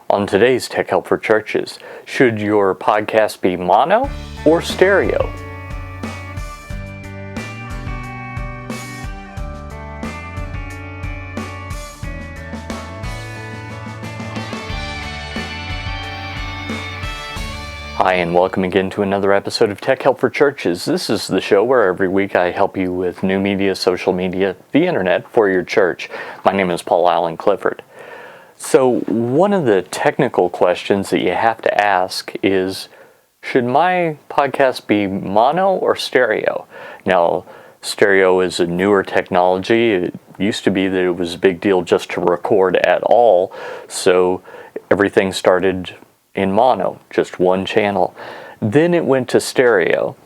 On today's Tech Help for Churches, should your podcast be mono or stereo? Hi, and welcome again to another episode of Tech Help for Churches. This is the show where every week I help you with new media, social media, the internet for your church. My name is Paul Allen Clifford. So one of the technical questions that you have to ask is, should my podcast be mono or stereo? Now, stereo is a newer technology. It used to be that it was a big deal just to record at all, so everything started in mono, just one channel. Then it went to stereo,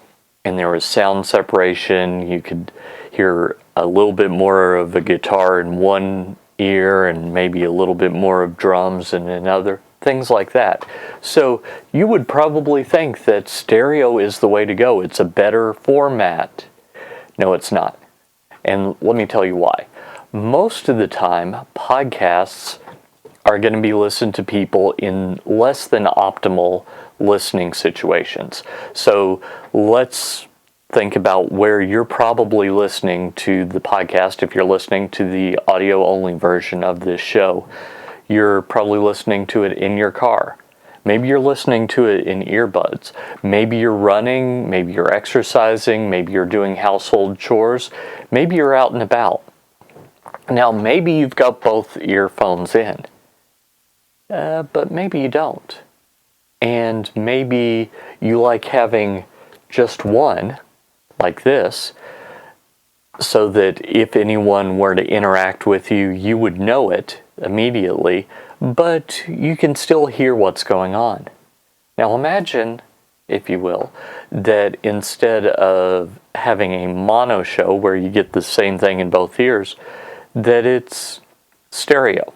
and there was sound separation. You could hear a little bit more of a guitar in one ear and maybe a little bit more of drums in another, things like that. So you would probably think that stereo is the way to go. It's a better format. No, it's not. And let me tell you why. Most of the time, podcasts are going to be listened to people in less than optimal listening situations. So let's think about where you're probably listening to the podcast. If you're listening to the audio-only version of this show, you're probably listening to it in your car. Maybe you're listening to it in earbuds. Maybe you're running, maybe you're exercising, maybe you're doing household chores, maybe you're out and about. Now, maybe you've got both earphones in. But maybe you don't. And maybe you like having just one, like this, so that if anyone were to interact with you, you would know it immediately, but you can still hear what's going on. Now imagine, if you will, that instead of having a mono show where you get the same thing in both ears, that it's stereo.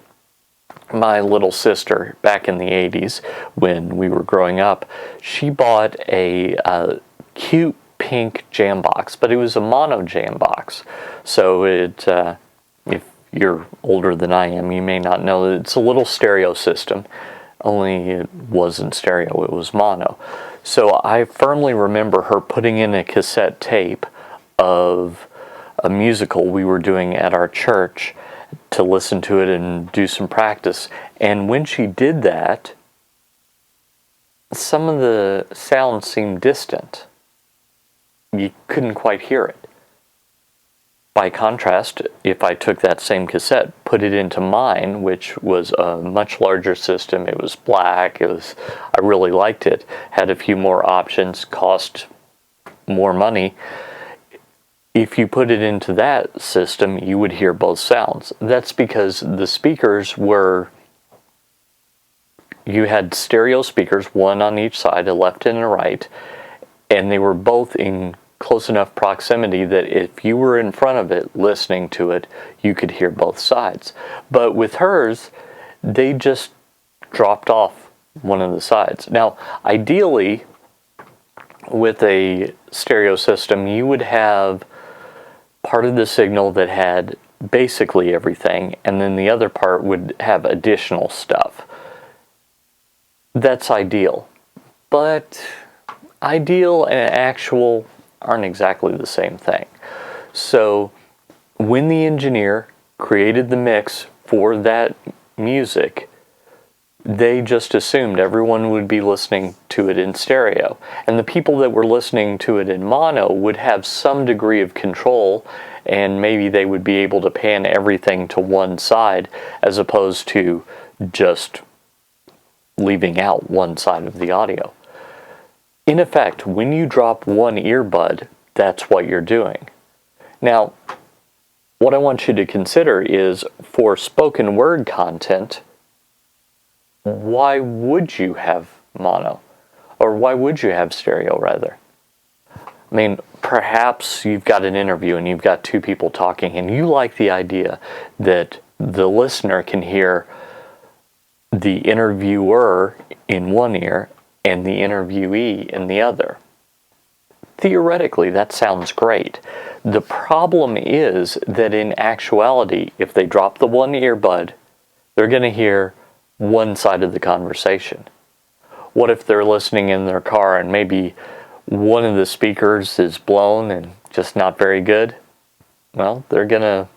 My little sister, back in the 80s, when we were growing up, she bought a cute pink jam box, but it was a mono jam box. So if you're older than I am, you may not know that it's a little stereo system, only it wasn't stereo, it was mono. So I firmly remember her putting in a cassette tape of a musical we were doing at our church to listen to it and do some practice. And when she did that, some of the sounds seemed distant. You couldn't quite hear it. By contrast, if I took that same cassette, put it into mine, which was a much larger system, it was black, I really liked it, had a few more options, cost more money. If you put it into that system, you would hear both sounds. That's because the speakers you had stereo speakers, one on each side, a left and a right, and they were both in close enough proximity that if you were in front of it listening to it, you could hear both sides. But with hers, they just dropped off one of the sides. Now, ideally, with a stereo system, you would have part of the signal that had basically everything, and then the other part would have additional stuff. That's ideal. But ideal and actual aren't exactly the same thing. So when the engineer created the mix for that music, they just assumed everyone would be listening to it in stereo. And the people that were listening to it in mono would have some degree of control, and maybe they would be able to pan everything to one side as opposed to just leaving out one side of the audio. In effect, when you drop one earbud, that's what you're doing. Now, what I want you to consider is, for spoken word content, why would you have mono? Or why would you have stereo, rather? I mean, perhaps you've got an interview and you've got two people talking, and you like the idea that the listener can hear the interviewer in one ear and the interviewee in the other. Theoretically, that sounds great. The problem is that in actuality, if they drop the one earbud, they're going to hear one side of the conversation? What if they're listening in their car and maybe one of the speakers is blown and just not very good? Well, they're going to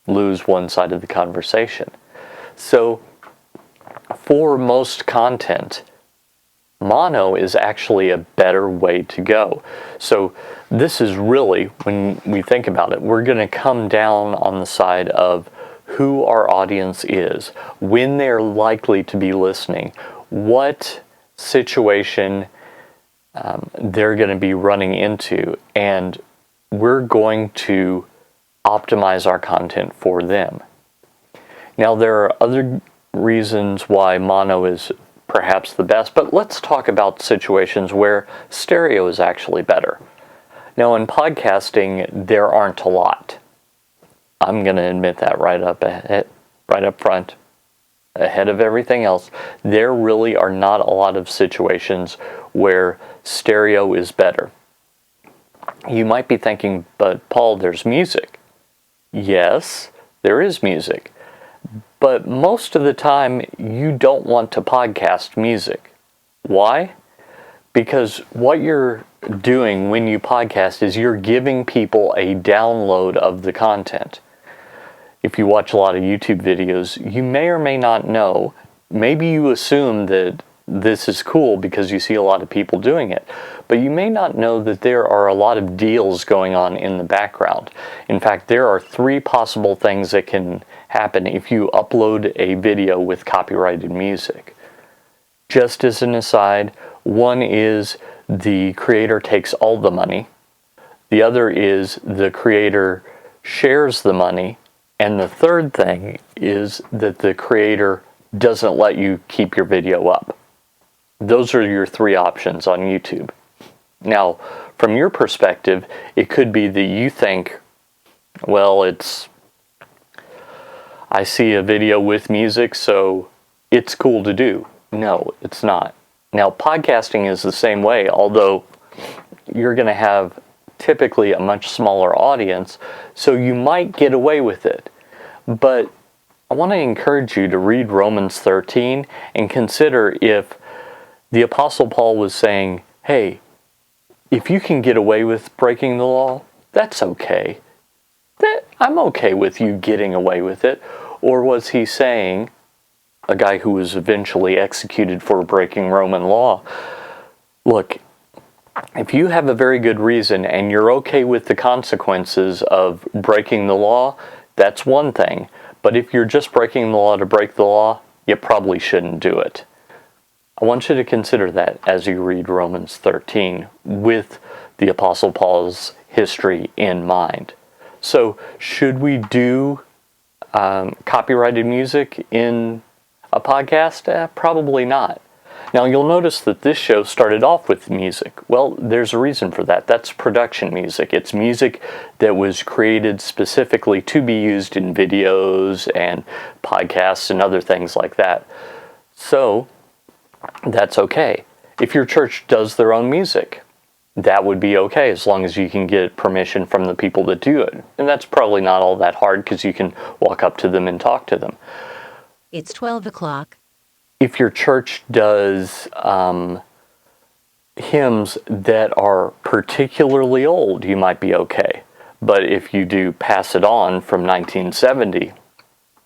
lose one side of the conversation. So for most content, mono is actually a better way to go. So this is really, when we think about it, we're going to come down on the side of who our audience is, when they're likely to be listening, what situation they're going to be running into, and we're going to optimize our content for them. Now, there are other reasons why mono is perhaps the best, but let's talk about situations where stereo is actually better. Now, in podcasting, there aren't a lot. I'm going to admit that right up front, ahead of everything else. There really are not a lot of situations where stereo is better. You might be thinking, but Paul, there's music. Yes, there is music. But most of the time, you don't want to podcast music. Why? Because what you're doing when you podcast is you're giving people a download of the content. If you watch a lot of YouTube videos, you may or may not know, maybe you assume that this is cool because you see a lot of people doing it, but you may not know that there are a lot of deals going on in the background. In fact, there are 3 possible things that can happen if you upload a video with copyrighted music. Just as an aside, one is the creator takes all the money. The other is the creator shares the money. And the third thing is that the creator doesn't let you keep your video up. Those are your 3 options on YouTube. Now, from your perspective, it could be that you think, well, I see a video with music, so it's cool to do. No, it's not. Now, podcasting is the same way, although you're going to have typically a much smaller audience, so you might get away with it. But I want to encourage you to read Romans 13 and consider if the Apostle Paul was saying, hey, if you can get away with breaking the law, that's okay. I'm okay with you getting away with it. Or was he saying, a guy who was eventually executed for breaking Roman law, look, if you have a very good reason and you're okay with the consequences of breaking the law, that's one thing. But if you're just breaking the law to break the law, you probably shouldn't do it. I want you to consider that as you read Romans 13 with the Apostle Paul's history in mind. So, should we do copyrighted music in a podcast? Probably not. Now, you'll notice that this show started off with music. Well, there's a reason for that. That's production music. It's music that was created specifically to be used in videos and podcasts and other things like that. So, that's okay. If your church does their own music, that would be okay as long as you can get permission from the people that do it. And that's probably not all that hard because you can walk up to them and talk to them. It's 12 o'clock. If your church does hymns that are particularly old, you might be okay. But if you do Pass It On from 1970,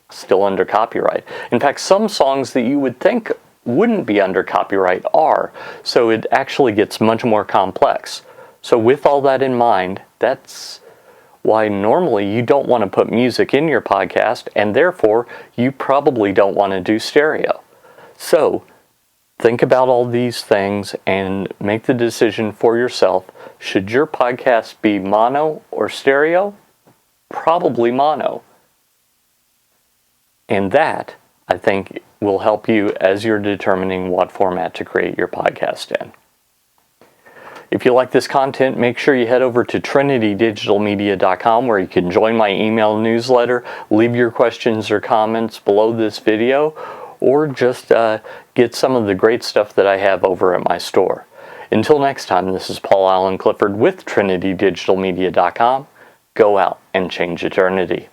still under copyright. In fact, some songs that you would think wouldn't be under copyright are. So it actually gets much more complex. So with all that in mind, that's why normally you don't want to put music in your podcast, and therefore you probably don't want to do stereo. So think about all these things and make the decision for yourself. Should your podcast be mono or stereo? Probably mono. And that, I think, will help you as you're determining what format to create your podcast in. If you like this content, make sure you head over to trinitydigitalmedia.com where you can join my email newsletter, leave your questions or comments below this video, or just get some of the great stuff that I have over at my store. Until next time, this is Paul Allen Clifford with trinitydigitalmedia.com. Go out and change eternity.